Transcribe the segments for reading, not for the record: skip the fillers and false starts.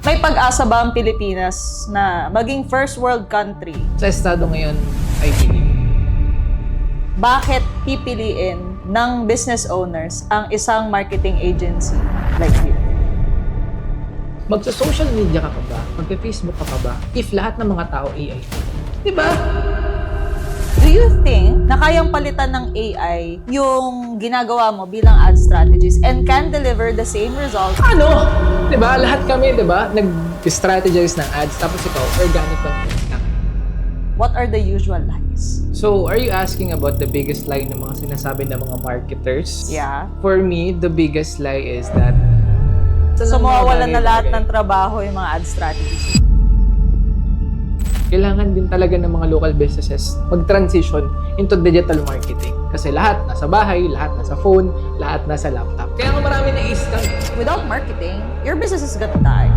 May pag-asa ba ang Pilipinas na maging first world country? Sa estado ngayon, I believe. Bakit pipiliin ng business owners ang isang marketing agency like you? Magsa-social media ka pa ba? Magpa-Facebook ka pa ba? If lahat ng mga tao AI. Diba? Do you think na kayang palitan ng AI yung ginagawa mo bilang ad strategist and can deliver the same result? Ano? Diba? Lahat kami, diba? Nag-strategize ng ads, tapos ikaw, organic content lang. What are the usual lies? So, are you asking about the biggest lie ng mga sinasabi ng mga marketers? Yeah. For me, the biggest lie is that So, mawawalan na lahat ng trabaho yung mga ad strategists. Kailangan din talaga ng mga local businesses mag-transition into digital marketing. Kasi lahat nasa bahay, lahat nasa phone, lahat nasa laptop. Kaya nga marami na scam. Without marketing, your business is gonna die.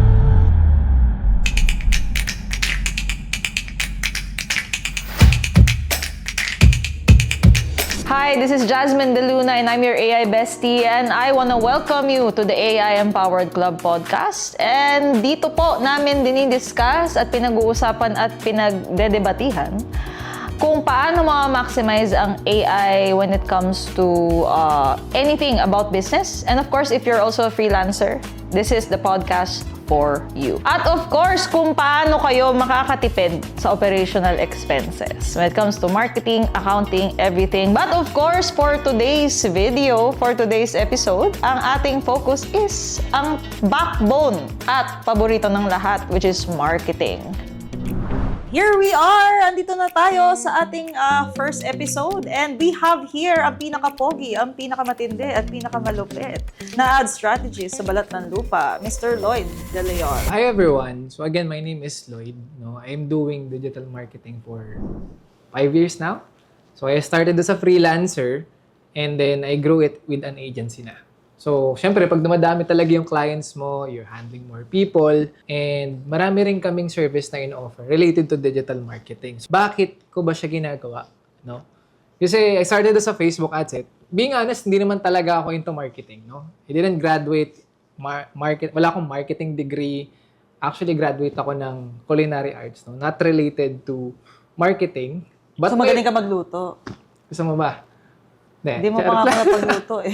Hi, this is Jasmine De Luna and I'm your AI bestie and I want to welcome you to the AI Empowered Club podcast. And dito po namin dinidiscuss at pinag-uusapan at pinagdedebatihan kung paano ma-maximize ang AI when it comes to anything about business. And of course, if you're also a freelancer, this is the podcast for you. At of course, kung paano kayo makakatipid sa operational expenses when it comes to marketing, accounting, everything. But of course, for today's video, for today's episode, ang ating focus is ang backbone at paborito ng lahat, which is marketing. Here we are! Andito na tayo sa ating first episode and we have here ang pinaka-pogi, ang pinaka-matindi at pinaka-malupit na ad strategist sa balat ng lupa, Mr. Lloyd De Leon. Hi everyone. So again, my name is Lloyd. I'm doing digital marketing for 5 years now. So I started as a freelancer and then I grew it with an agency na. So, syempre, pag dumadami talaga yung clients mo, you're handling more people, and marami rin kaming service na in-offer related to digital marketing. So, bakit ko ba siya ginagawa? No? Kasi I started as a Facebook ads. Being honest, hindi naman talaga ako into marketing. No? I didn't graduate, wala akong marketing degree. Actually, graduate ako ng culinary arts. No? Not related to marketing. But So, magaling ka magluto. Gusto mo ba? Hindi mo pa nga pagluto eh.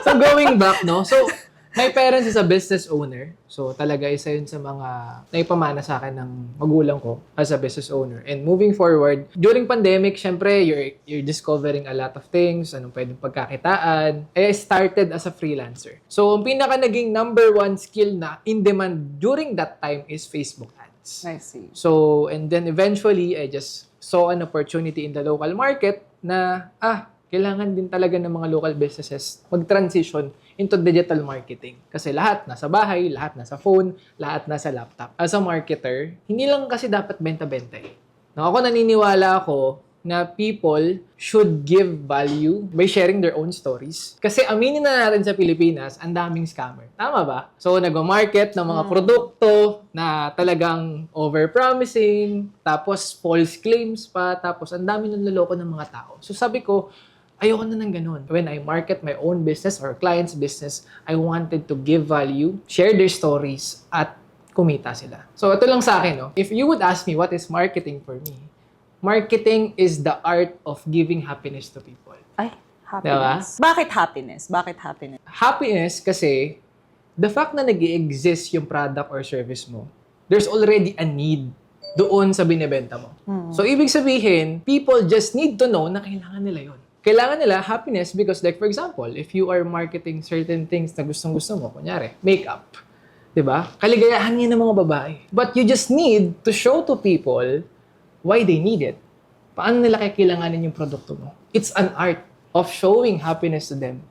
So, going back, no? So, my parents is a business owner. So, talaga isa yun sa mga naipamana sa akin ng magulang ko as a business owner. And moving forward, during pandemic, syempre, you're discovering a lot of things, anong pwedeng pagkakitaan. I started as a freelancer. So, ang pinaka naging number one skill na in demand during that time is Facebook ads. I see. So, and then eventually, I just saw an opportunity in the local market na, kailangan din talaga ng mga local businesses mag-transition into digital marketing. Kasi lahat nasa bahay, lahat nasa phone, lahat nasa laptop. As a marketer, hindi lang kasi dapat benta-benta eh. Ako naniniwala ako na people should give value by sharing their own stories. Kasi aminin na natin sa Pilipinas, ang daming scammer. Tama ba? So, nag-market ng mga produkto na talagang over-promising, tapos false claims pa, tapos ang dami naloloko ng mga tao. So, sabi ko, ayoko na ng ganun. When I market my own business or client's business, I wanted to give value, share their stories, at kumita sila. So, ito lang sa akin, no? If you would ask me what is marketing for me, marketing is the art of giving happiness to people. Ay, happiness. Diba? Bakit happiness? Bakit happiness? Happiness kasi, the fact na nag-i-exist yung product or service mo, there's already a need doon sa binibenta mo. So, ibig sabihin, people just need to know na kailangan nila yon. Kailangan nila happiness because like for example, if you are marketing certain things na gustong-gusto mo, kunyari, makeup, 'di ba? Kaligayahan yan ng mga babae. But you just need to show to people why they need it. Paano nila kailanganin yung produkto mo? It's an art of showing happiness to them.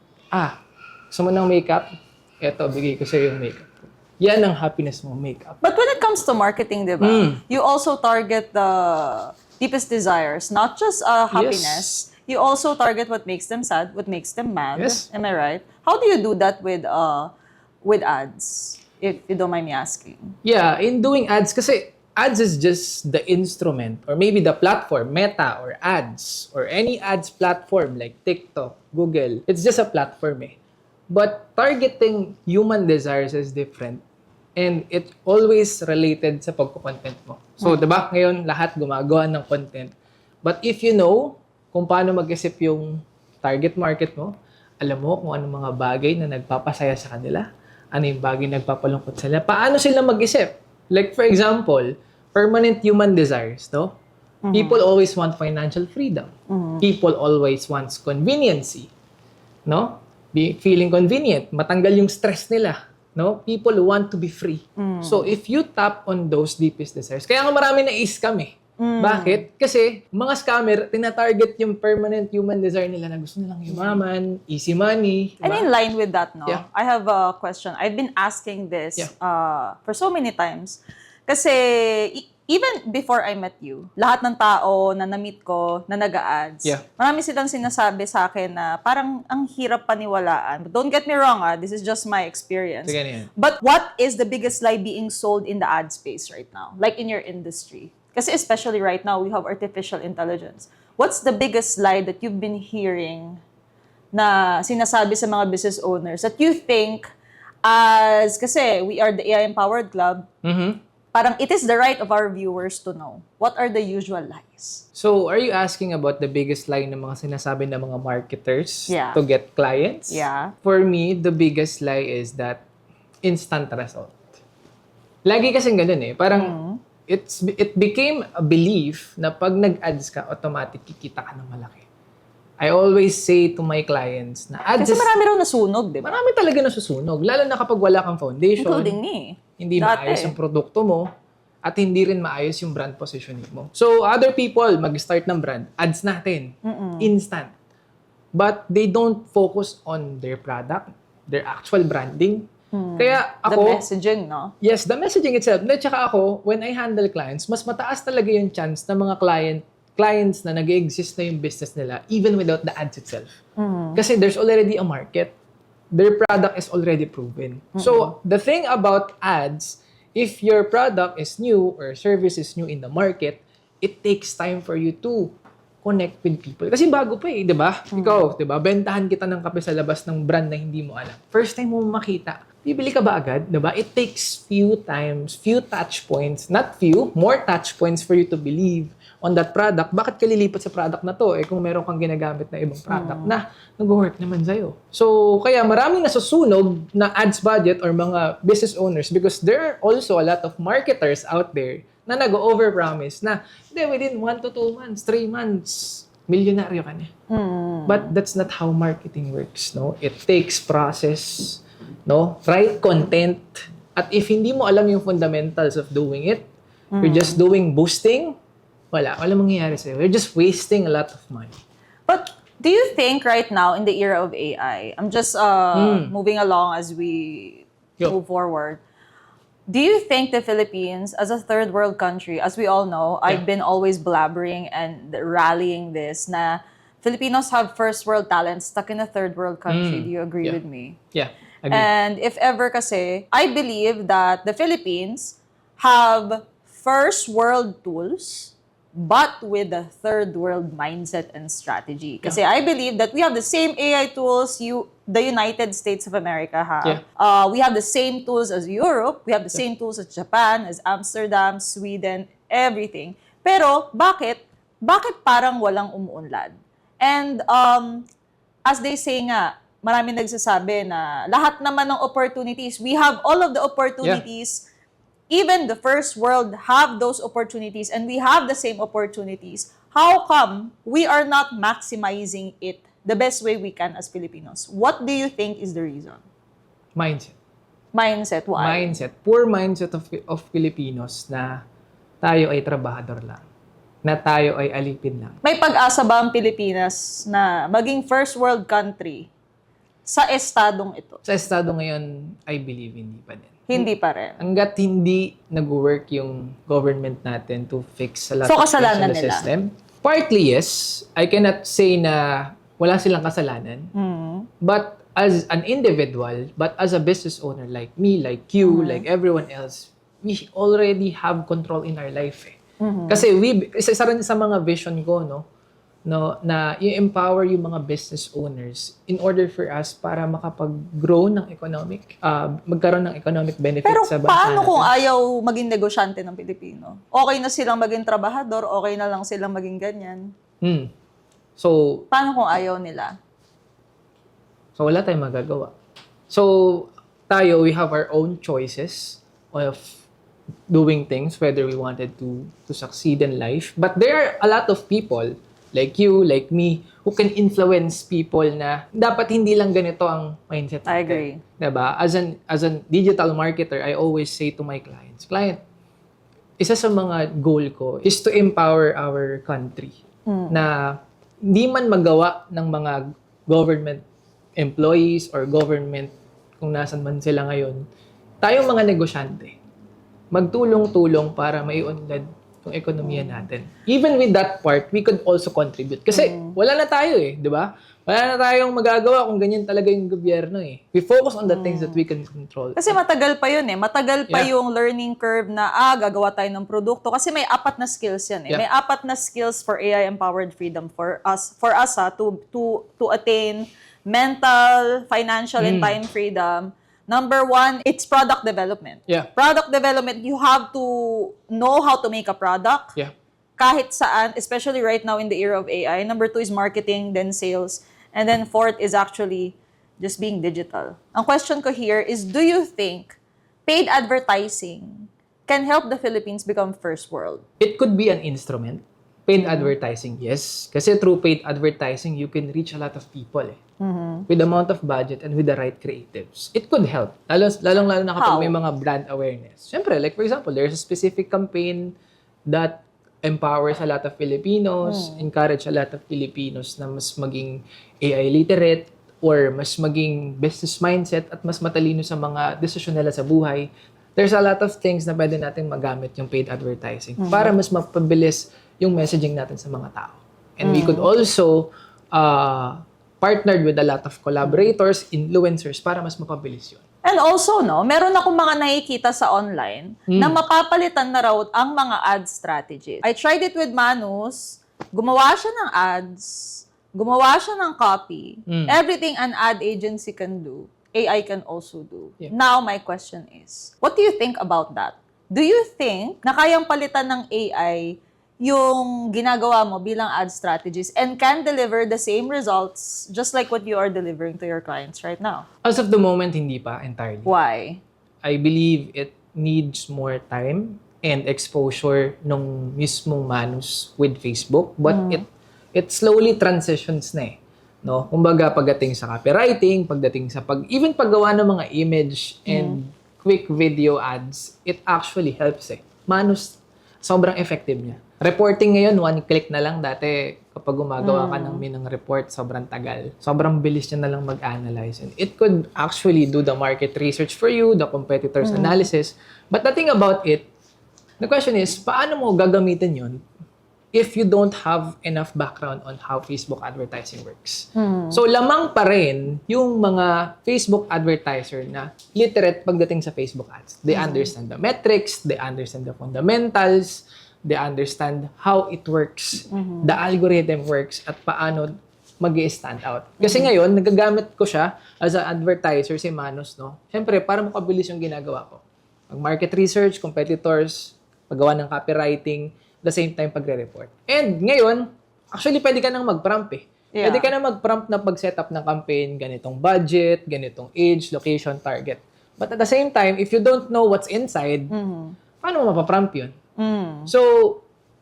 Gusto mo ng makeup? Eto, bigay ko sa'yo yung makeup. Yan ang happiness mo, makeup. But when it comes to marketing, di ba? You also target the deepest desires, not just happiness. Yes. You also target what makes them sad, what makes them mad. Yes. Am I right? How do you do that with ads? If you don't mind me asking. Yeah, in doing ads, kasi ads is just the instrument or maybe the platform, Meta or ads or any ads platform like TikTok, Google. It's just a platform eh. But targeting human desires is different. And it always related sa pagko-content mo. So, di ba, ngayon lahat gumagawa ng content. But if you know kung paano mag-isip yung target market mo, alam mo kung anong mga bagay na nagpapasaya sa kanila, ano yung bagay na nagpapalungkot sa kanila, paano sila mag-isip. Like for example, permanent human desires, no? People always want financial freedom. People always wants conveniency, no? Feeling convenient, matanggal yung stress nila, no? People want to be free. So if you tap on those deepest desires, kaya nga marami na i-scam eh. Bakit? Kasi mga scammer, tina-target yung permanent human desire nila na gusto nilang yumaman, easy money. And in line with that, no? Yeah. I have a question. I've been asking this for so many times. Kasi even before I met you, lahat ng tao na na-meet ko, na nag-a-ads, marami silang sinasabi sa akin na parang ang hirap paniwalaan. But don't get me wrong, this is just my experience. Sige na yan. But what is the biggest lie being sold in the ad space right now? Like in your industry? Kasi especially right now, we have artificial intelligence. What's the biggest lie that you've been hearing na sinasabi sa mga business owners that you think kasi we are the AI-empowered club, parang it is the right of our viewers to know. What are the usual lies? So, are you asking about the biggest lie ng mga sinasabi ng mga marketers Yeah. to get clients? Yeah. For me, the biggest lie is that instant result. Lagi kasing ganun eh. Parang it became a belief na pag nag-ads ka, automatic kikita ka ng malaki. I always say to my clients na ads Kasi marami raw nasunog, di ba? marami talaga nasusunog. Lalo na kapag wala kang foundation. Including me. Hindi Dati. maayos ang produkto mo at hindi rin maayos yung brand positioning mo. So, other people mag-start ng brand, ads natin, instant. But they don't focus on their product, their actual branding. Kaya The ako, messaging, no? yes, the messaging itself. At saka ako, when I handle clients, mas mataas talaga yung chance na mga clients na nag-exist na yung business nila even without the ads itself. Kasi there's already a market. Their product is already proven. So, the thing about ads, if your product is new or service is new in the market, it takes time for you to connect with people. Kasi bago pa eh, di ba? Ikaw, di ba? Bentahan kita ng kape sa labas ng brand na hindi mo alam. First time mo makita, bibili ka ba agad? Di ba? It takes few touch points, not few, more touch points for you to believe on that product. Bakit ka lilipat sa product na to? Eh kung meron kang ginagamit na ibang product na nag-work naman sa'yo. So, kaya maraming nasusunog na ads budget or mga business owners because there are also a lot of marketers out there na nag-overpromise na hindi, within 1 to 2 months, 3 months, milyonaryo ka na. But that's not how marketing works, no? It takes process, no? Right content. At if hindi mo alam yung fundamentals of doing it, you're just doing boosting, wala mangyayari sa'yo. You're just wasting a lot of money. But do you think right now in the era of AI, I'm just moving along as we move forward, do you think the Philippines, as a third world country, as we all know, I've been always blabbering and rallying this, na Filipinos have first world talent stuck in a third world country. Do you agree with me? Yeah, agree. And if ever kasi, I believe that the Philippines have first world tools, but with a third world mindset and strategy. Kasi I believe that we have the same AI tools the United States of America have. We have the same tools as Europe. We have the same tools as Japan, as Amsterdam, Sweden, everything. Pero bakit parang walang umuunlad? And as they say nga, marami nagsasabi na lahat naman ng opportunities, we have all of the opportunities. Even the first world have those opportunities and we have the same opportunities. How come we are not maximizing it the best way we can as Filipinos? What do you think is the reason? Mindset. Mindset, why? Mindset. Poor mindset of Filipinos na tayo ay trabahador lang. Na tayo ay alipin lang. May pag-asa ba ang Pilipinas na maging first world country sa estadong ito? Sa estado ngayon, I believe hindi pa din. Hindi pa rin. Hanggat hindi nag-work yung government natin to fix a lot So, of kasalanan the nila? system. Partly, yes. I cannot say na wala silang kasalanan. But as an individual, but as a business owner like me, like you, like everyone else, we already have control in our life. Eh. Kasi isa rin sa mga vision ko, no? no, na i-empower yung mga business owners in order for us para makapag-grow ng magkaroon ng economic benefit Pero sa bansa paano kung natin. ayaw maging negosyante ng Pilipino? Okay na silang maging trabahador, okay na lang silang maging ganyan. So, Paano kung ayaw nila? wala tayong magagawa. So, tayo, we have our own choices of doing things, whether we wanted to succeed in life. But there are a lot of people, like you, like me, who can influence people na dapat hindi lang ganito ang mindset natin. I agree. Diba? As an digital marketer, I always say to my clients, isa sa mga goal ko is to empower our country na hindi man magawa ng mga government employees or government kung nasan man sila ngayon, tayong mga negosyante, magtulong-tulong para maiunlad yung ekonomiya natin. Even with that part, we could also contribute. Kasi wala na tayo di ba? Wala na tayong magagawa kung ganyan talaga yung gobyerno We focus on the things that we can control. Kasi matagal pa yun Matagal pa Yeah. yung learning curve na gagawa tayo ng produkto. Kasi may 4 na skills yan Yeah. May 4 na skills for AI-empowered freedom for us to attain mental, financial, and time freedom. Number 1, it's product development. Yeah. Product development, you have to know how to make a product. Yeah. Kahit saan, especially right now in the era of AI. Number 2 is marketing, then sales. And then 4th is actually just being digital. Ang question ko here is, do you think paid advertising can help the Philippines become first world? It could be an instrument. Paid advertising, yes. Kasi through paid advertising, you can reach a lot of people with the amount of budget and with the right creatives. It could help. Lalong-lalo na kapag How? may mga brand awareness. Siyempre, like for example, there's a specific campaign that empowers a lot of Filipinos, encourage a lot of Filipinos na mas maging AI literate or mas maging business mindset at mas matalino sa mga desisyon nila sa buhay. There's a lot of things na pwede natin magamit yung paid advertising para mas mapabilis yung messaging natin sa mga tao. And we could also partnered with a lot of collaborators, influencers, para mas mapabilis yun. And also, meron akong mga nakikita sa online na mapapalitan na raw ang mga ad strategies. I tried it with Manus, gumawa siya ng ads, gumawa siya ng copy. Everything an ad agency can do, AI can also do. Yeah. Now, my question is, what do you think about that? Do you think na kayang palitan ng AI yung ginagawa mo bilang ad strategies and can deliver the same results just like what you are delivering to your clients right now? As of the moment, hindi pa entirely. Why? I believe it needs more time and exposure nung mismong Manus with Facebook, but it slowly transitions na no? Kumbaga, pagdating sa copywriting, pagdating sa even paggawa ng mga image and quick video ads, it actually helps Manus, sobrang effective niya. Reporting ngayon, 1 click na lang. Dati, kapag gumagawa ka ng report, sobrang tagal. Sobrang bilis niya na lang mag-analyze. And it could actually do the market research for you, the competitors analysis. But the thing about it, the question is, paano mo gagamitin yun if you don't have enough background on how Facebook advertising works? So, lamang pa rin yung mga Facebook advertiser na literate pagdating sa Facebook ads. They understand the metrics, they understand the fundamentals, they understand how it works, the algorithm works, at paano mag-i-stand out. Kasi ngayon, nagagamit ko siya as an advertiser, si Manus, no? Siyempre, para makabilis yung ginagawa ko. Mag-market research, competitors, paggawa ng copywriting, the same time pagre-report. And ngayon, actually, pwede ka nang mag-prompt Yeah. Pwede ka nang mag-prompt na pag-setup ng campaign, ganitong budget, ganitong age, location, target. But at the same time, if you don't know what's inside, paano mo mapaprompt yun? So,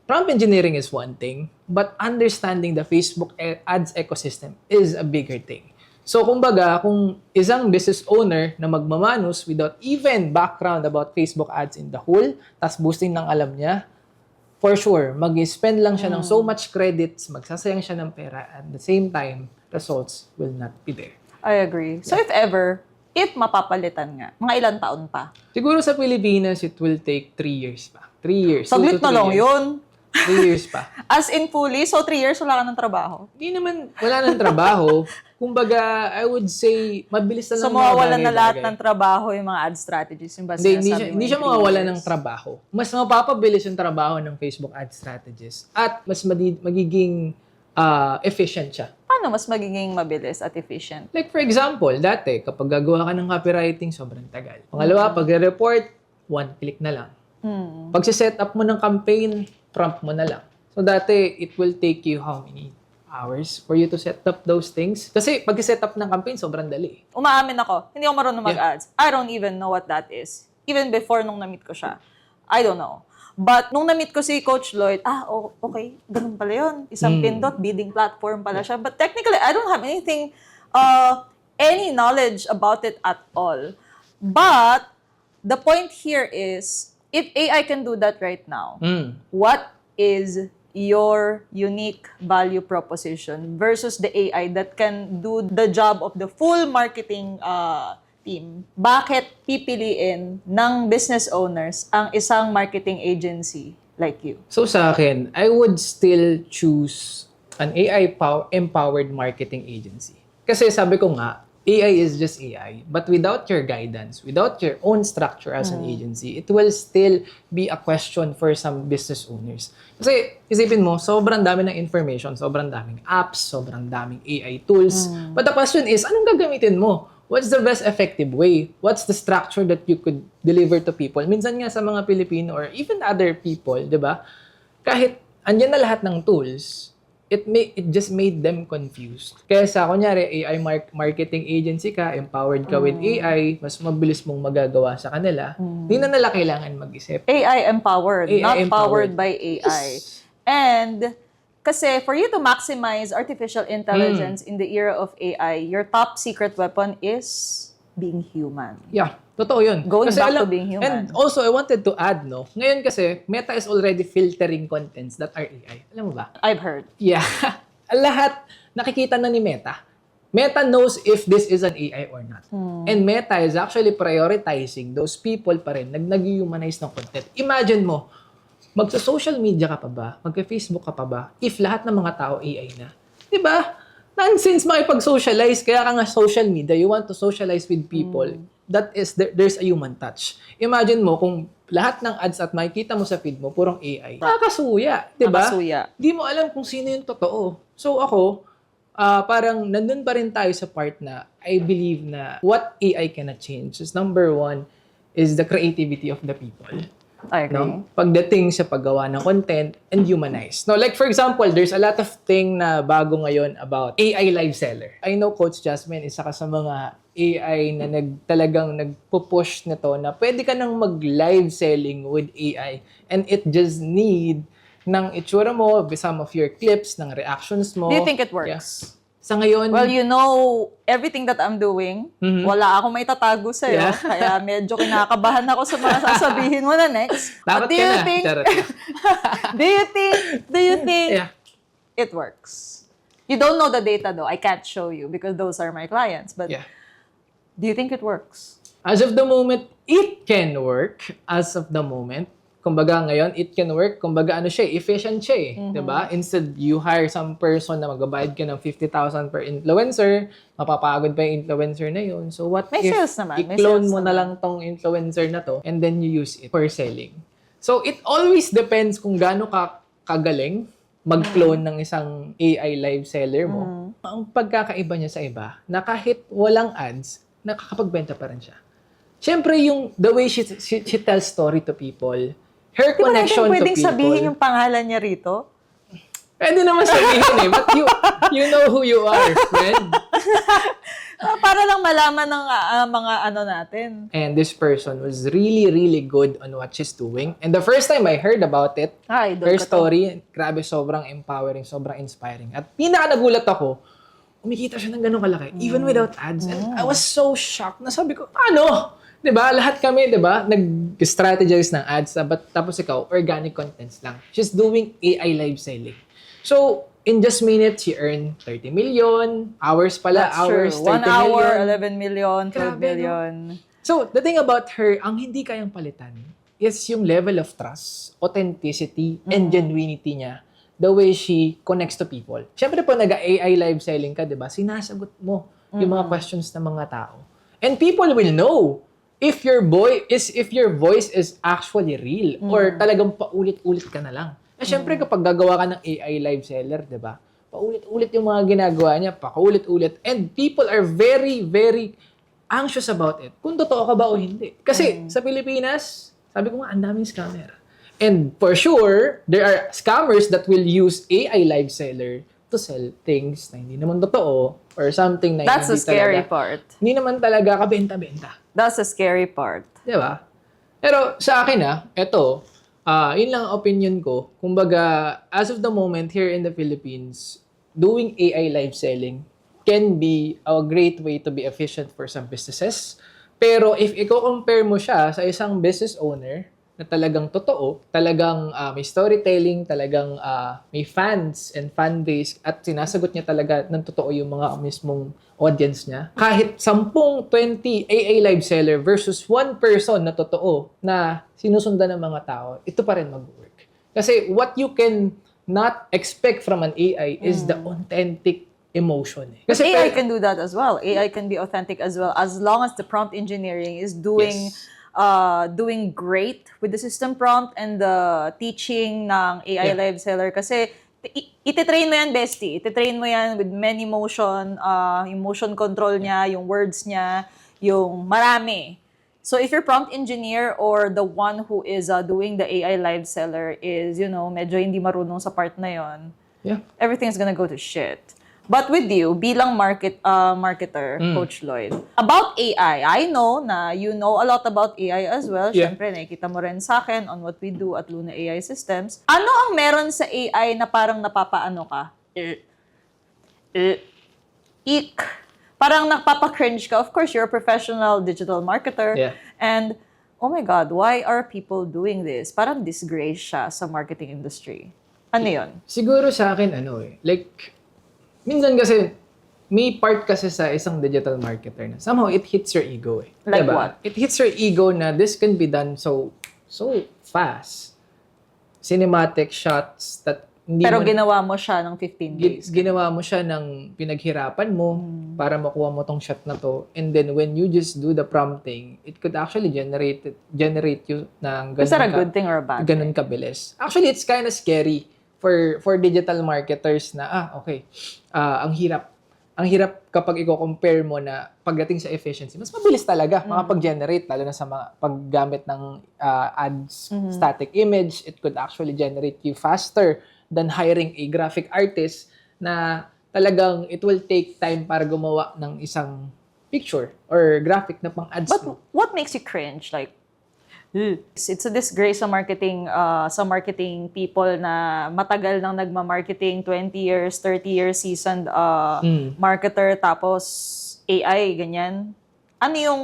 prompt engineering is one thing, but understanding the Facebook ads ecosystem is a bigger thing. So, kumbaga, kung isang business owner na magmamanus without even background about Facebook ads in the whole, tas boosting ng alam niya, for sure, mag-spend lang siya ng so much credits, magsasayang siya ng pera, at the same time, results will not be there. I agree. So if ever, if mapapalitan nga, mga ilang taon pa? Siguro sa Pilipinas, it will take 3 years pa. 3 years. Saglit 2 to na 3 lang years. yun. 3 years pa. As in fully, so 3 years wala ka ng trabaho. Hindi naman, wala nang trabaho. Kumbaga, I would say, mabilis na lang So mga mawawalan na lahat bagay-bagay. ng trabaho yung mga ad strategies. Yung ba Hindi sinasabi mo hindi in siya 3 mawawalan years? ng trabaho. Mas mapapabilis yung trabaho ng Facebook ad strategies. At mas magiging efficient siya. Paano mas magiging mabilis at efficient? Like for example, dati kapag gagawa ka ng copywriting, sobrang tagal. Pangalawa, pag-report, one click na lang. Pag set up mo ng campaign, prompt mo na lang. So dati, it will take you how many hours for you to set up those things? Kasi pag set up ng campaign, sobrang dali. Umaamin ako, hindi ako marunong mag-ads. I don't even know what that is. Even before nung na-meet ko siya. I don't know. But nung na-meet ko si Coach Lloyd, okay, ganun pala yun. Isang pindot, bidding platform pala siya. But technically, I don't have anything, any knowledge about it at all. But the point here is, if AI can do that right now, what is your unique value proposition versus the AI that can do the job of the full marketing team? Bakit pipiliin ng business owners ang isang marketing agency like you? So sa akin, I would still choose an AI-empowered marketing agency. Kasi sabi ko nga, AI is just AI. But without your guidance, without your own structure as an agency, it will still be a question for some business owners. Kasi isipin mo, sobrang dami ng information, sobrang daming apps, sobrang daming AI tools. But the question is, anong gagamitin mo? What's the best effective way? What's the structure that you could deliver to people? Minsan nga sa mga Pilipino or even other people, di ba? Kahit andyan na lahat ng tools, it just made them confused. Kaya sa kunyari, AI marketing agency ka, empowered ka with AI, mas mabilis mong magagawa sa kanila, hindi na nila kailangan mag-isip. AI empowered, AI not empowered. powered by AI. And kasi for you to maximize artificial intelligence in the era of AI, your top secret weapon is being human. Yeah, totoo yun. Going back to being human. And also, I wanted to add, ngayon kasi, Meta is already filtering contents that are AI. Alam mo ba? I've heard. Yeah. Lahat nakikita na ni Meta. Meta knows if this is an AI or not. And Meta is actually prioritizing those people pa rin nag-humanize ng content. Imagine mo, magsa-social media ka pa ba? Magka-Facebook ka pa ba? If lahat ng mga tao AI na. Diba? Nonsense makipag-socialize. Kaya ka nga social media, you want to socialize with people. That is, there's a human touch. Imagine mo kung lahat ng ads at makikita mo sa feed mo, purong AI. Nakakasuya. Diba? Nakakasuya. Di mo alam kung sino yung totoo. So ako, parang nandun pa rin tayo sa part na I believe na what AI cannot change is number one is the creativity of the people. I agree. No? Pagdating sa paggawa ng content and humanize. No, like for example, there's a lot of thing na bago ngayon about AI live seller. I know Coach Jasmine, isa ka sa mga AI na talagang nagpo-push nito na pwede ka nang mag-live selling with AI and it just need ng itsura mo, some of your clips, ng reactions mo. Do you think it works? Yeah. Sa ngayon, Well, you know, everything that I'm doing, wala akong may tatago sa'yo. Yeah. Kaya medyo kinakabahan ako sa mga sasabihin mo na next. dapat But ka na. Charot lang. do you think Yeah. it works? You don't know the data though. I can't show you because those are my clients. But Yeah. do you think it works? As of the moment, it can work. As of the moment. Kumbaga ngayon, it can work. Kumbaga efficient siya eh. Diba? Instead, you hire some person na magbabayad ka ng 50,000 per influencer, mapapagod pa yung influencer na yun. So what May if sales naman, may i-clone sales mo na naman. lang tong influencer na to and then you use it for selling. So it always depends kung gaano ka kagaling mag-clone ng isang AI live seller mo. Ang pagkakaiba niya sa iba, na kahit walang ads, nakakapagbenta pa rin siya. Siyempre, the way she tells story to people, her Di ba natin connection to pwedeng people. sabihin yung pangalan niya rito? Pwede naman sabihin eh, but you know who you are, friend. Para lang malaman ng mga ano natin. And this person was really, really good on what she's doing. And the first time I heard about it, Idol her ka to. story, grabe, sobrang empowering, sobrang inspiring. At pinaka nagulat ako, umikita siya ng ganun kalaki, even without ads. And I was so shocked na sabi ko, ano? 'Di ba? Lahat kami, 'di ba? Nag-strategize ng ads, tapos ikaw organic contents lang. She's doing AI live selling. So, in just minutes, she earned 30 million. Hours pala, That's hours, true. 30 1 hour, million. 11 million, 12 Grabe, no? million. So, the thing about her, ang hindi kayang palitan is yung level of trust, authenticity, and genuinity niya. The way she connects to people. Siyempre po, nag-AI live selling ka, di ba? Sinasagot mo yung mga questions ng mga tao. And people will know if your voice is actually real or talagang paulit-ulit ka na lang. Siyempre, kapag gagawa ka ng AI live seller, di ba? Paulit-ulit yung mga ginagawa niya, paulit-ulit. And people are very, very anxious about it. Kung totoo ka ba o hindi. Kasi sa Pilipinas, sabi ko nga, ang daming scammer. And for sure, there are scammers that will use AI live seller to sell things na hindi naman totoo or something na That's the hindi scary talaga, part. hindi naman talaga kabenta-benta. That's the scary part. Di ba? Pero sa akin yun lang ang opinion ko. Kumbaga, as of the moment here in the Philippines, doing AI live selling can be a great way to be efficient for some businesses. Pero if i-compare mo siya sa isang business owner na talagang totoo, talagang may storytelling, talagang may fans and fan base at sinasagot niya talaga ng totoo yung mga mismong audience niya. Kahit 10, 20 AI live seller versus one person na totoo na sinusundan ng mga tao, ito pa rin mag-work. Kasi what you can not expect from an AI is the authentic emotion. Kasi AI can do that as well. AI can be authentic as well as long as the prompt engineering is doing doing great with the system prompt and the teaching ng AI live seller. Kasi ititrain mo yan, bestie. Ititrain mo yan with many motion, yung motion control niya, yung words niya, yung marami. So if your prompt engineer or the one who is doing the AI live seller is, medyo hindi marunong sa part na yon, everything's gonna go to shit. But with you, bilang marketer, Coach Lloyd, about AI, I know na you know a lot about AI as well. Yeah. Siyempre, nakikita mo rin sa akin on what we do at Luna AI Systems. Ano ang meron sa AI na parang napapaano ka? Eek. Parang napapa-cringe ka. Of course, you're a professional digital marketer. Yeah. And, oh my God, why are people doing this? Parang disgrace siya sa marketing industry. Ano yun? Siguro sa akin, minsan kasi, may part kasi sa isang digital marketer na somehow it hits your ego eh. Like Diba? what? It hits your ego na this can be done so fast. Cinematic shots that hindi Pero mo... ginawa mo siya ng 15 days. Ginawa mo siya ng pinaghirapan mo para makuha mo tong shot na to. And then when you just do the prompting, it could actually generate you ng Is that a good thing or a bad ganun thing? kabilis. Actually, it's kind of scary for digital marketers na, ang hirap kapag i-compare mo na pagdating sa efficiency. Mas mabilis talaga makapag-generate, lalo na sa mga paggamit ng ads, static image. It could actually generate you faster than hiring a graphic artist na talagang it will take time para gumawa ng isang picture or graphic na pang-ads But mo. what makes you cringe? Like, it's a disgrace sa marketing people na matagal nang nagma-marketing, 20 years, 30 years seasoned marketer, tapos AI, ganyan. Ano yung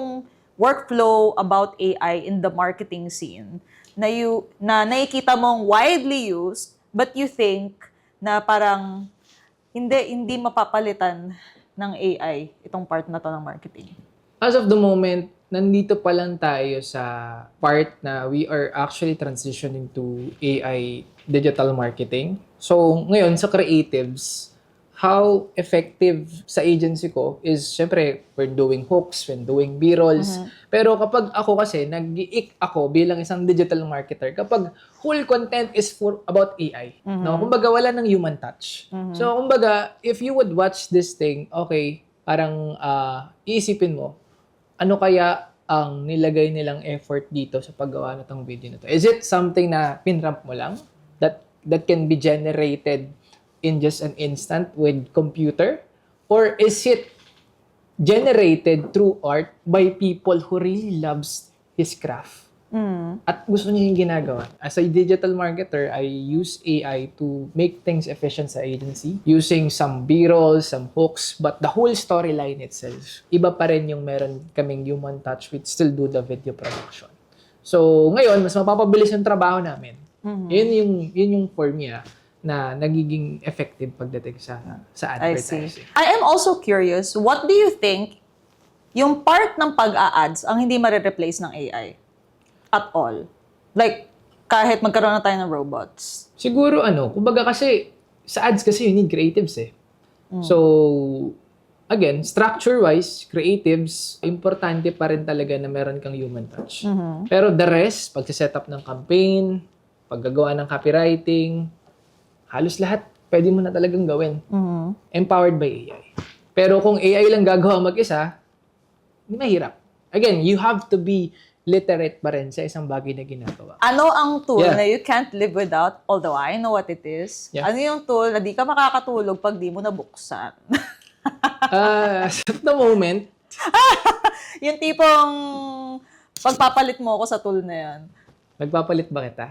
workflow about AI in the marketing scene na nakikita mong widely used but you think na parang hindi mapapalitan ng AI itong part na to ng marketing? As of the moment, nandito pa lang tayo sa part na we are actually transitioning to AI digital marketing. So, ngayon sa creatives, how effective sa agency ko is, syempre, we're doing hooks, we're doing B-rolls. Pero kapag ako kasi, nag-iik ako bilang isang digital marketer, kapag whole content is about AI. No? Kumbaga, wala ng human touch. So, kumbaga, if you would watch this thing, okay, parang iisipin mo, ano kaya ang nilagay nilang effort dito sa paggawa na tong video na to? Is it something na pinramp mo lang that can be generated in just an instant with computer? Or is it generated through art by people who really loves his craft? At gusto niya yung ginagawa. As a digital marketer, I use AI to make things efficient sa agency using some B-rolls, some hooks, but the whole storyline itself, iba pa rin yung meron kaming human touch with still do the video production. So, ngayon, mas mapapabilis yung trabaho namin. Yun yung for me, na nagiging effective pagdating sa I see. advertising. I am also curious, what do you think yung part ng pag-a-ads ang hindi ma-replace ng AI? At all. Like, kahit magkaroon na tayo ng robots. Siguro kumbaga kasi sa ads kasi you need creatives eh. So, again, structure-wise, creatives, importante pa rin talaga na meron kang human touch. Pero the rest, pag-set up ng campaign, paggagawa ng copywriting, halos lahat pwede mo na talagang gawin. Empowered by AI. Pero kung AI lang gagawa mag-isa, mahirap. Again, you have to be literate pa rin sa isang bagay na ginagawa. Ano ang tool Yeah. na you can't live without, although I know what it is? Yeah. Ano yung tool na di ka makakatulog pag di mo nabuksan? At the moment, Yung tipong pagpapalit mo ako sa tool na yan. nagpapalit ba kita?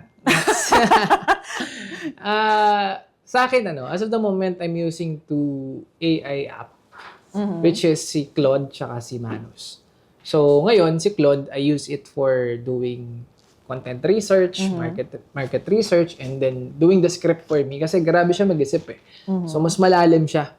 Sa akin, as of the moment, I'm using two AI app, which is si Claude tsaka si Manus. So, ngayon, si Claude, I use it for doing content research, market research, and then doing the script for me. Kasi grabe siya mag-isip eh. So, mas malalim siya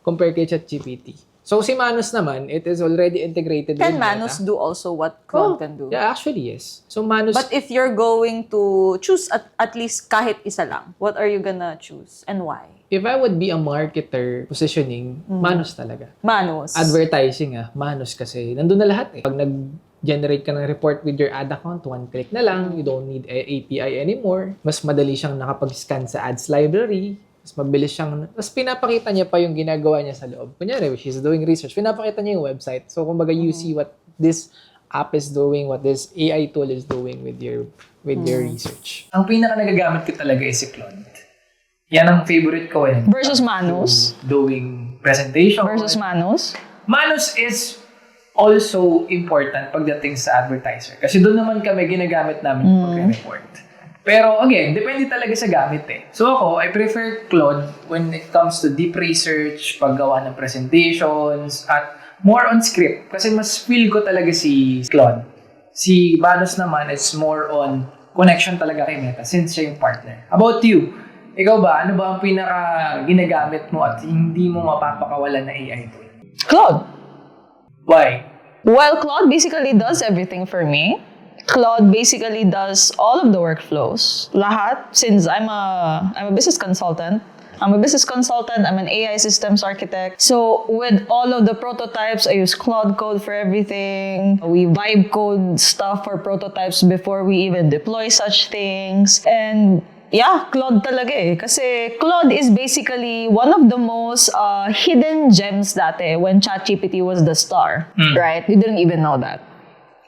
compared kay ChatGPT. So, si Manus naman, it is already integrated Can with Manus Meta. do also what Claude can do? Yeah, actually, yes. So, Manus... But if you're going to choose at least kahit isa lang, what are you gonna choose and why? If I would be a marketer positioning, Manus talaga. Manus. Advertising Manus kasi nandun na lahat eh. Pag nag-generate ka ng report with your ad account, one click na lang, you don't need API anymore. Mas madali siyang nakapag-scan sa ads library. Mas mabilis siyang, tapos pinapakita niya pa yung ginagawa niya sa loob. Kunyari, she's doing research, pinapakita niya yung website. So, kumbaga, you see what this app is doing, what this AI tool is doing with your research. Ang pinaka nagagamit ko talaga is si Claude. Yan ang favorite ko eh. Versus Manus. Doing presentation. Versus Manus. Manus is also important pagdating sa advertiser. Kasi doon naman kami ginagamit namin pag-report. Pero again, depende talaga sa gamit eh. So ako, I prefer Claude when it comes to deep research, paggawa ng presentations, at more on script. Kasi mas feel ko talaga si Claude. Si Manus naman is more on connection talaga kay Meta since siya yung partner. About you, ikaw ba, ano ba ang pinaka ginagamit mo at hindi mo mapapakawalan na AI tool? Claude. Why? Well, Claude basically does everything for me. Claude basically does all of the workflows. Lahat, since I'm a business consultant. I'm a business consultant, I'm an AI systems architect. So with all of the prototypes, I use Claude Code for everything. We vibe code stuff for prototypes before we even deploy such things. And yeah, Claude talaga eh. Kasi Claude is basically one of the most hidden gems dati when ChatGPT was the star. Right? You didn't even know that.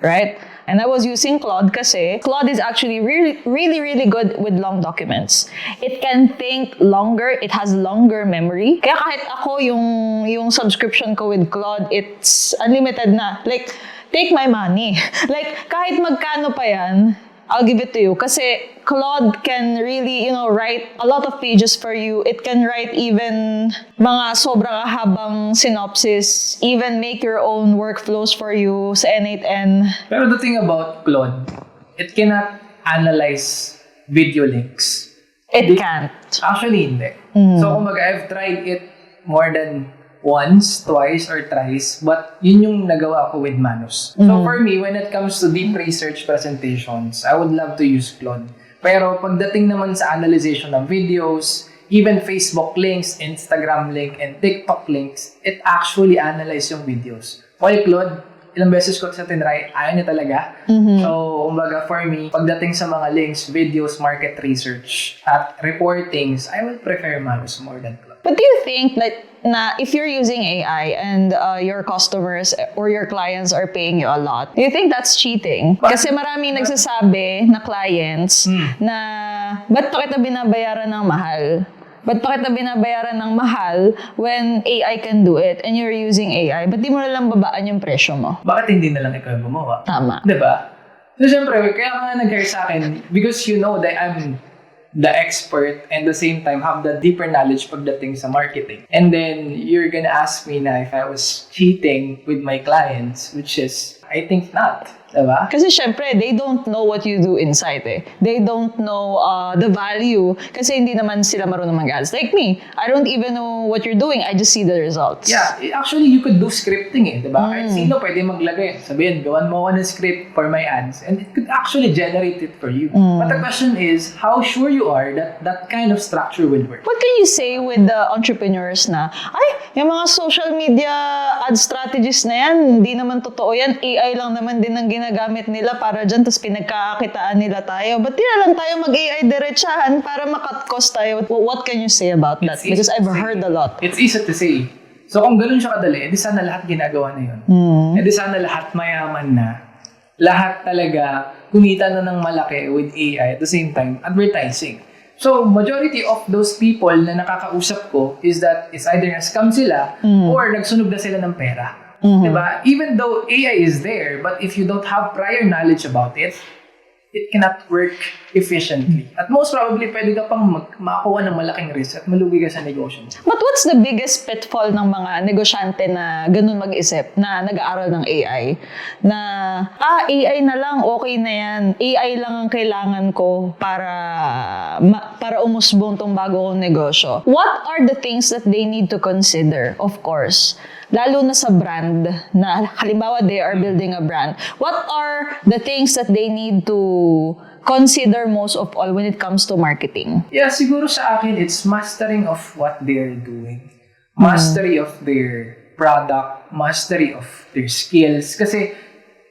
Right? And I was using Claude kasi Claude is actually really good with long documents. It can think longer, it has longer memory. Kaya kahit ako yung subscription ko with Claude, it's unlimited na. Like, take my money. Like, kahit magkano pa yan, I'll give it to you. Kasi Claude can really, write a lot of pages for you. It can write even mga sobrang habang synopsis, even make your own workflows for you sa N8N. Pero the thing about Claude, it cannot analyze video links. It can't. Actually, hindi. So, kumbaga, I've tried it more than once, twice, or thrice, but yun yung nagawa ko with Manus. So, for me, when it comes to deep research presentations, I would love to use Claude. Pero pagdating naman sa analyzation ng videos, even Facebook links, Instagram link, and TikTok links, it actually analyze yung videos. While Claude, ilang beses ko sa tinry, ayaw niya talaga. So, umbaga for me, pagdating sa mga links, videos, market research, at reportings, I would prefer Manus more than Claude. But do you think that if you're using AI and your customers or your clients are paying you a lot, do you think that's cheating? Kasi maraming nagsasabi na clients na, ba't pa kita binabayaran ng mahal? Ba't pa kita binabayaran ng mahal when AI can do it and you're using AI? Ba't di mo na lang babaan yung presyo mo? Bakit hindi na lang ikaw yung gumawa? Tama. Diba? So, syempre, kaya nga nag-hire sa akin because you know that I'm the expert and at the same time have the deeper knowledge pagdating sa marketing. And then, you're gonna ask me na if I was cheating with my clients, which is, I think not. Diba? Kasi syempre, they don't know what you do inside eh. They don't know the value kasi hindi naman sila marunong mag-ads. Like me, I don't even know what you're doing. I just see the results. Yeah, actually, you could do scripting eh, diba? Kahit sino pwede maglagay. Sabihin, gawan mo ako ng script for my ads and it could actually generate it for you. But the question is, how sure you are that that kind of structure will work? What can you say with the entrepreneurs na, ay, yung mga social media ad strategies na yan, hindi naman totoo yan, AI lang naman din ang ginagamit nila para dyan, tapos pinagkakakitaan nila tayo. Ba't di na lang tayo mag-AI diretsahan para makat cost tayo? What can you say about that? Because I've heard a lot. It's easy to say. So kung ganun siya kadali, edi sana lahat ginagawa na yun. Edi sana lahat mayaman na. Lahat talaga kumita na ng malaki with AI at the same time, advertising. So, majority of those people na nakakausap ko is that it's either na-scam sila or nagsunog na sila ng pera. Diba? Even though AI is there, but if you don't have prior knowledge about it, it cannot work efficiently. At most probably, pwede ka pang makakuha ng malaking risk at malugi ka sa negosyo. But what's the biggest pitfall ng mga negosyante na ganun mag-isip, na nag-aaral ng AI? Na, AI na lang, okay na yan. AI lang ang kailangan ko para umusbong tong bago kong negosyo. What are the things that they need to consider? Of course, lalo na sa brand, na halimbawa they are building a brand. What are the things that they need to consider most of all when it comes to marketing? Yeah, siguro sa akin, it's mastering of what they're doing. Mastery of their product, mastery of their skills. Kasi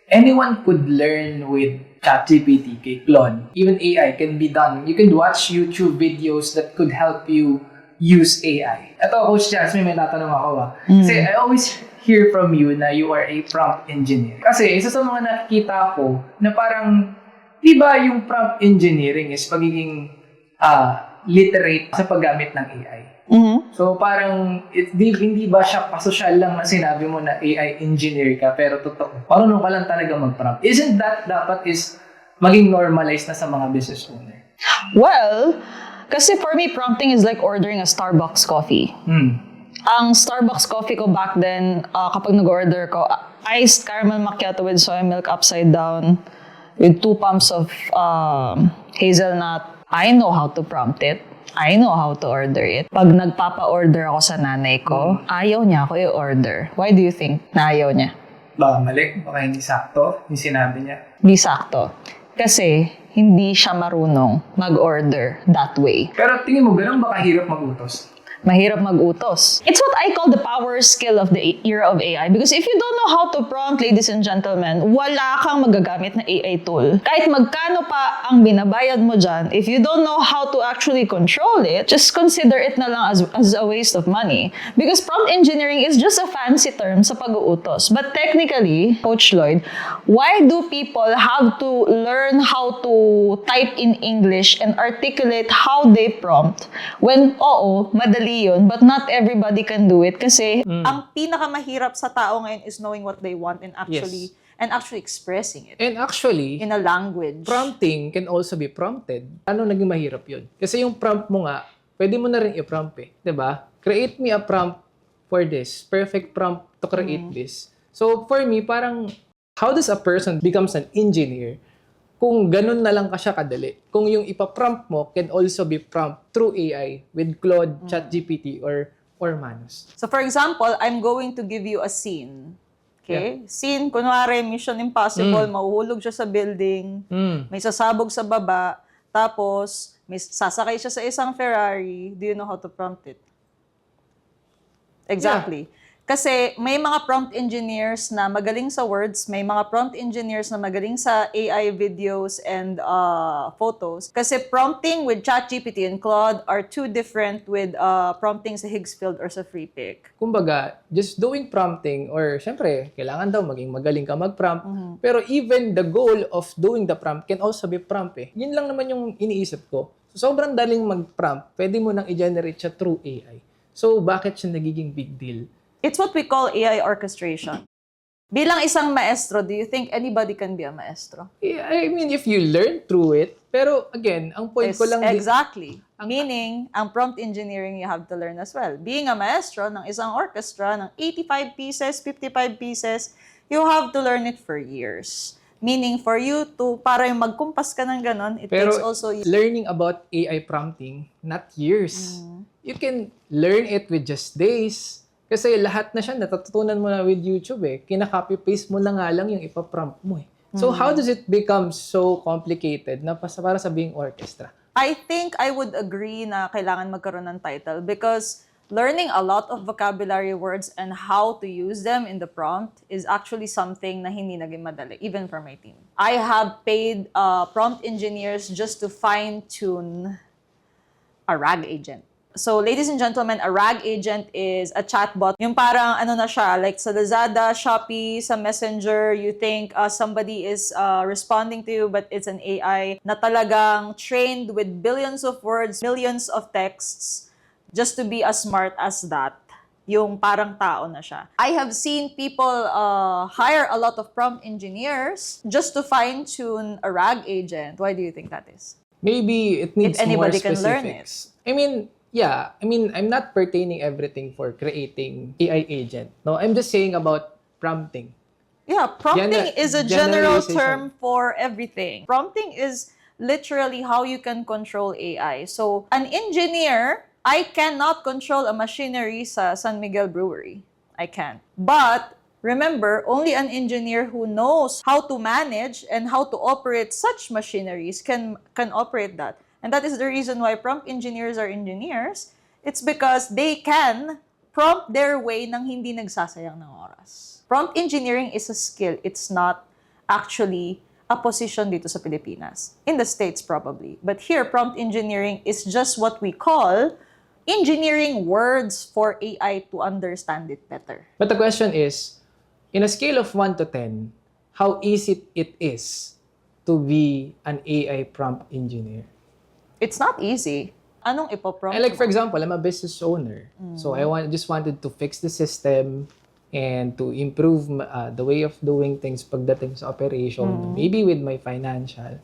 anyone could learn with ChatGPT, kay Claude. Even AI can be done. You can watch YouTube videos that could help you use AI. Ito, Coach Jasmine, may natanong ako Kasi I always hear from you na you are a prompt engineer. Kasi isa sa mga nakikita ko na parang, di ba yung prompt engineering is pagiging literate sa paggamit ng AI? So parang, hindi ba siya pasosyal lang na sinabi mo na AI engineer ka, pero totoo, marunong ka lang talaga mag-prompt. Isn't that dapat is maging normalized na sa mga business owner? Well, kasi for me, prompting is like ordering a Starbucks coffee. Ang Starbucks coffee ko back then, kapag nag-order ko, iced caramel macchiato with soy milk upside down, with 2 pumps of hazelnut. I know how to prompt it. I know how to order it. Pag nagpapa-order ako sa nanay ko, ayaw niya ako i-order. Why do you think na ayaw niya? Baka mali, baka hindi sakto yung sinabi niya. Di sakto. Kasi hindi siya marunong mag-order that way. Pero tingin mo, ganun ba kahirap mag-utos? Mahirap mag-utos. It's what I call the power skill of the era of AI. Because if you don't know how to prompt, ladies and gentlemen, wala kang magagamit na AI tool. Kahit magkano pa ang binabayad mo dyan, if you don't know how to actually control it, just consider it na lang as a waste of money. Because prompt engineering is just a fancy term sa pag-uutos. But technically, Coach Lloyd, why do people have to learn how to type in English and articulate how they prompt when, madali yun, but not everybody can do it kasi Ang pinakamahirap sa tao ngayon is knowing what they want and actually expressing it And actually, in a language. prompting can also be prompted. Ano naging mahirap yun? Kasi yung prompt mo nga, pwede mo na rin i-prompt eh. 'Di ba? Create me a prompt for this. Perfect prompt to create this. So for me, parang how does a person becomes an engineer kung ganun na lang ka siya kadali? Kung yung ipa-prompt mo can also be prompt through AI with Claude, ChatGPT, or Manus. So for example, I'm going to give you a scene. Okay? Scene, kunwari, Mission Impossible, mahuhulog siya sa building, may sasabog sa baba, tapos may sasakay siya sa isang Ferrari. Do you know how to prompt it? Exactly. Kasi may mga prompt engineers na magaling sa words, may mga prompt engineers na magaling sa AI videos and photos. Kasi prompting with ChatGPT and Claude are too different with prompting sa Higgsfield or sa FreePic. Kumbaga, just doing prompting or syempre, kailangan daw maging magaling ka mag-prompt. Pero even the goal of doing the prompt can also be prompt eh. Yun lang naman yung iniisip ko. So, sobrang daling mag-prompt. Pwede mo nang i-generate siya through AI. So, bakit siya nagiging big deal? It's what we call AI orchestration. Bilang isang maestro, do you think anybody can be a maestro? Yeah, I mean, if you learn through it, pero again, ang point ko lang Exactly. Meaning, ang prompt engineering you have to learn as well. Being a maestro ng isang orchestra ng 85 pieces, 55 pieces, you have to learn it for years. Meaning, for you to, para yung magkumpas ka ng ganon, it Pero takes also... learning about AI prompting, not years. You can learn it with just days. Kasi lahat na siya, natutunan mo na with YouTube eh. Kina-copy-paste mo na nga lang yung ipa-prompt mo eh. So how does it become so complicated na para sabing orchestra? I think I would agree na kailangan magkaroon ng title because learning a lot of vocabulary words and how to use them in the prompt is actually something na hindi naging madali, even for my team. I have paid prompt engineers just to fine-tune a RAG agent. So, ladies and gentlemen, a RAG agent is a chatbot. Yung parang ano na siya, like sa Lazada, Shopee, sa Messenger, you think somebody is responding to you, but it's an AI na talagang trained with billions of words, millions of texts, just to be as smart as that. Yung parang tao na siya. I have seen people hire a lot of prompt engineers just to fine-tune a RAG agent. Why do you think that is? Maybe it needs If more anybody can learn specifics. I'm not pertaining everything for creating AI agent. No, I'm just saying about prompting. Yeah, prompting is a general Generalization. term for everything. Prompting is literally how you can control AI. So, an engineer, I cannot control a machinery sa San Miguel Brewery. I can't. But, remember, only an engineer who knows how to manage and how to operate such machineries can operate that. And that is the reason why prompt engineers are engineers. It's because they can prompt their way nang hindi nagsasayang ng oras. Prompt engineering is a skill. It's not actually a position dito sa Pilipinas. In the States, probably. But here, prompt engineering is just what we call engineering words for AI to understand it better. But the question is, in a scale of 1 to 10, how easy it is to be an AI prompt engineer? It's not easy. Anong ipoprompt? And like, for example, I'm a business owner. So I just wanted to fix the system and to improve the way of doing things pagdating sa operation, maybe with my financial.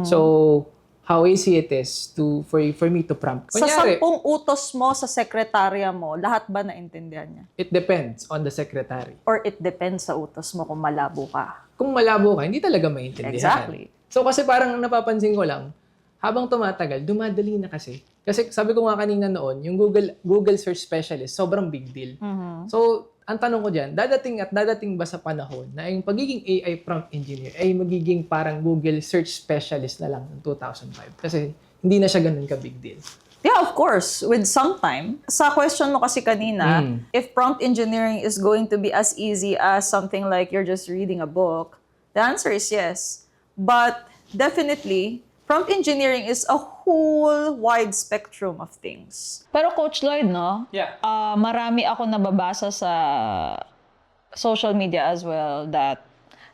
So, how easy it is for me to prompt. Sa Kunyari, 10 utos mo sa sekretarya mo, lahat ba naintindihan niya? it depends on the secretary. Or it depends sa utos mo kung malabo ka? Kung malabo ka, hindi talaga maintindihan. Exactly. So kasi parang napapansin ko lang, habang tumatagal, dumadali na kasi. Kasi sabi ko nga kanina noon, yung Google Search Specialist, sobrang big deal. So, ang tanong ko dyan, dadating ba sa panahon na yung pagiging AI prompt engineer ay magiging parang Google Search Specialist na lang ng 2005? Kasi hindi na siya ganun ka-big deal. Yeah, of course. With some time. Sa question mo kasi kanina, if prompt engineering is going to be as easy as something like you're just reading a book, the answer is yes. But definitely, prompt engineering is a whole wide spectrum of things. Pero Coach Lloyd, no? Yeah. Marami ako nababasa sa social media as well that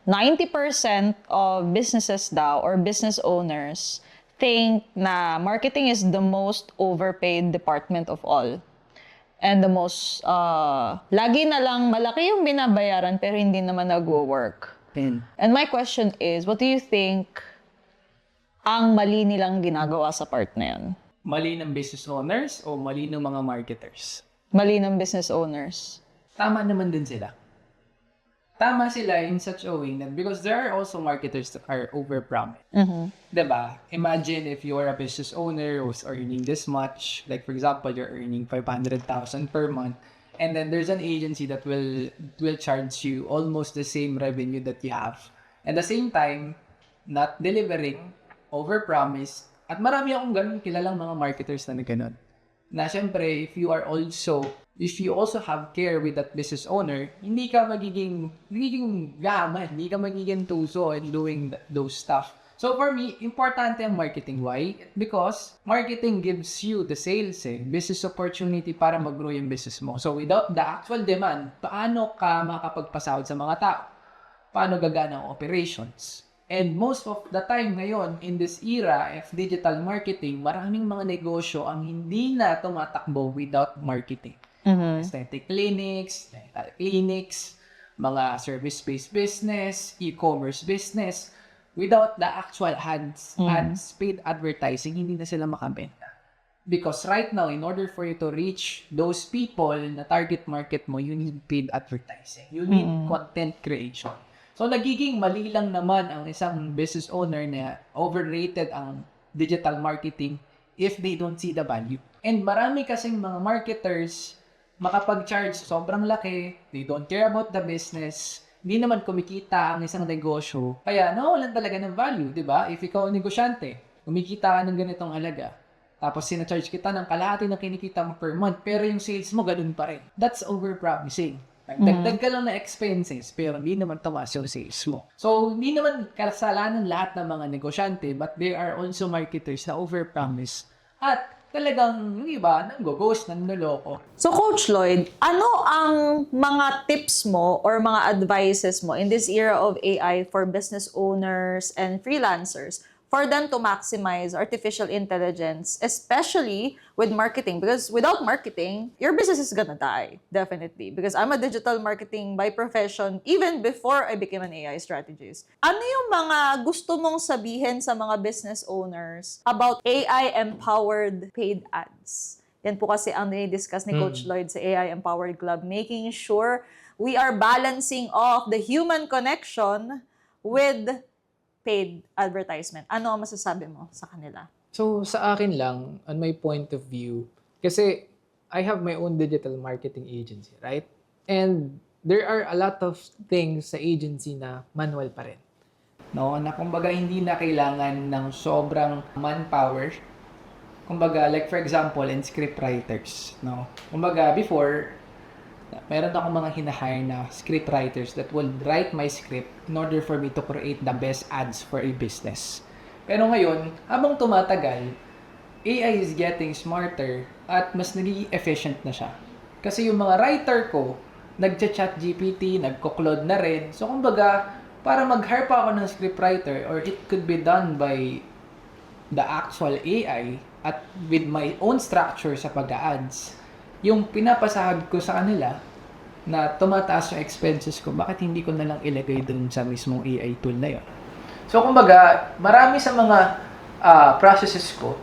90% of businesses daw or business owners think na marketing is the most overpaid department of all. And the most, lagi na lang malaki yung binabayaran pero hindi naman nag-work. And my question is, what do you think ang mali nilang ginagawa sa part na yun? Mali ng business owners o mali ng mga marketers? Mali ng business owners. Tama naman din sila. Tama sila in such a way that because there are also marketers that are overpromised. Diba? Imagine if you are a business owner who's earning this much, like for example, you're earning 500,000 per month, and then there's an agency that will charge you almost the same revenue that you have. At the same time, not delivering, overpromise, at marami akong ganun kilalang mga marketers na ganun. Na syempre, if you also have care with that business owner, hindi ka magiging gaman, hindi ka magiging tuso in doing those stuff. So for me, importante ang marketing. Why? Because marketing gives you the sales, business opportunity para mag-grow yung business mo. So without the actual demand, paano ka makapagpasahod sa mga tao? Paano gagana ang operations? And most of the time ngayon, in this era of digital marketing, maraming mga negosyo ang hindi na tumatakbo without marketing. Aesthetic clinics, dental clinics, mga service-based business, e-commerce business. Without the actual ads, paid advertising, hindi na sila makabenta. Because right now, in order for you to reach those people na target market mo, you need paid advertising. You need content creation. So, nagiging mali lang naman ang isang business owner na overrated ang digital marketing if they don't see the value. And marami kasing mga marketers makapag-charge sobrang laki, they don't care about the business, hindi naman kumikita ang isang negosyo, kaya nawalan talaga ng value, di ba? If ikaw ang negosyante, kumikita ka ng ganitong halaga, Tapos sinacharge kita ng kalahati ng kinikita mo per month, pero yung sales mo ganun pa rin. That's overpromising. Nagdagdag ka lang na expenses, pero hindi naman tumaas yung sales mo. So, hindi naman kasalanan lahat ng mga negosyante, but there are also marketers na overpromise. At talagang, yung iba, nang-ghost, nang-noloko. So, Coach Lloyd, ano ang mga tips mo or mga advices mo in this era of AI for business owners and freelancers for them to maximize artificial intelligence, especially with marketing? Because without marketing, your business is gonna die, definitely. Because I'm a digital marketing by profession even before I became an AI strategist. Ano yung mga gusto mong sabihin sa mga business owners about AI-empowered paid ads? Yan po kasi ang discuss ni Coach Lloyd sa AI Empowered Club, making sure we are balancing off the human connection with paid advertisement. Ano ang masasabi mo sa kanila? So, sa akin lang, on my point of view, kasi I have my own digital marketing agency, right? And there are a lot of things sa agency na manual pa rin. No, na kumbaga hindi na kailangan ng sobrang manpower. Kumbaga, like for example, in script writers, no? Kumbaga, before, meron akong mga hinahire na script writers that will write my script in order for me to create the best ads for a business. Pero ngayon, habang tumatagal, AI is getting smarter at mas nagiging efficient na siya. Kasi yung mga writer ko, nagcha-chat GPT, nagko-cloud na rin. So, kumbaga, para mag-hire pa ako ng script writer or it could be done by the actual AI at with my own structure sa pag-ads, yung pinapasahod ko sa kanila na tumataas yung expenses ko, bakit hindi ko na lang ilagay dun sa mismong AI tool na yun? So, kumbaga, marami sa mga processes ko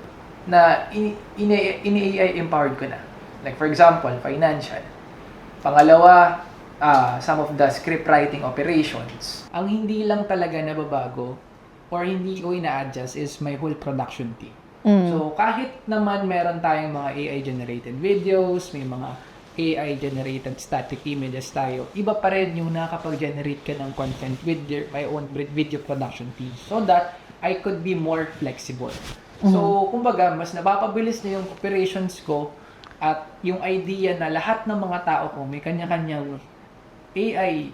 na ini-AI-empowered ko na. Like, for example, financial. Pangalawa, some of the script writing operations. Ang hindi lang talaga nababago or hindi ko ina-adjust is my whole production team. So, kahit naman meron tayong mga AI-generated videos, may mga AI-generated static images tayo, iba pa rin yung nakapag-generate ka ng content with my own video production team so that I could be more flexible. So, kumbaga, mas napapabilis na yung operations ko at yung idea na lahat ng mga tao ko may kanya-kanyang AI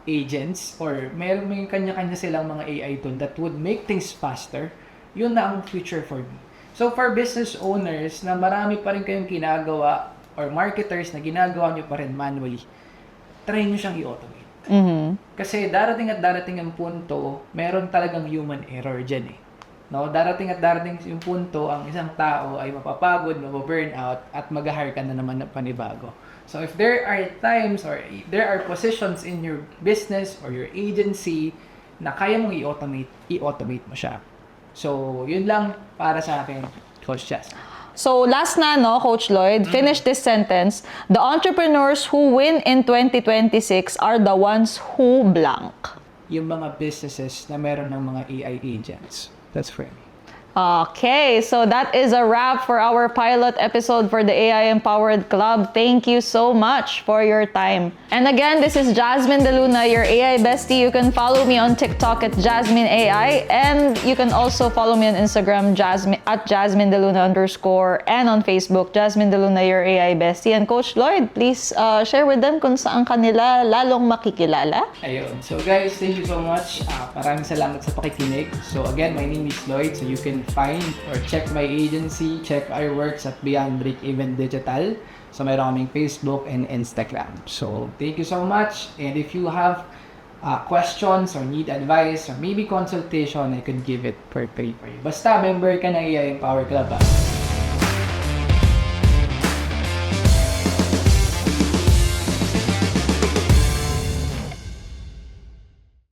agents or may kanya-kanya silang mga AI tool that would make things faster, yun na ang future for me. So, for business owners na marami pa rin kayong ginagawa or marketers na ginagawa nyo pa rin manually, try nyo siyang i-automate. Kasi darating ang punto, meron talagang human error dyan eh. No? Darating yung punto, ang isang tao ay mapapagod, mababurnout, at mag-hire ka na naman ng panibago. So, if there are times or there are positions in your business or your agency na kaya mong i-automate mo siya. So, yun lang para sa akin, Coach Jazz. So, last na, no, Coach Lloyd, finish this sentence. The entrepreneurs who win in 2026 are the ones who blank. Yung mga businesses na meron ng mga AI agents. That's for me. Okay, so that is a wrap for our pilot episode for the AI Empowered Club. Thank you so much for your time. And again, this is Jasmine De Luna, your AI bestie. You can follow me on TikTok at Jasmine AI, and you can also follow me on Instagram at Jasmine De Luna _ and on Facebook, Jasmine De Luna, your AI bestie. And Coach Lloyd, please share with them kung saan kanila lalong makikilala. Ayun. So guys, thank you so much. Maraming salamat sa pakikinig. So again, my name is Lloyd. So you can find or check my agency, check our works at Beyond Break Even Digital. So mayroon kaming Facebook and Instagram. So thank you so much. And if you have questions or need advice or maybe consultation, I could give it per pay for you. Basta member ka ng AI Empower Club.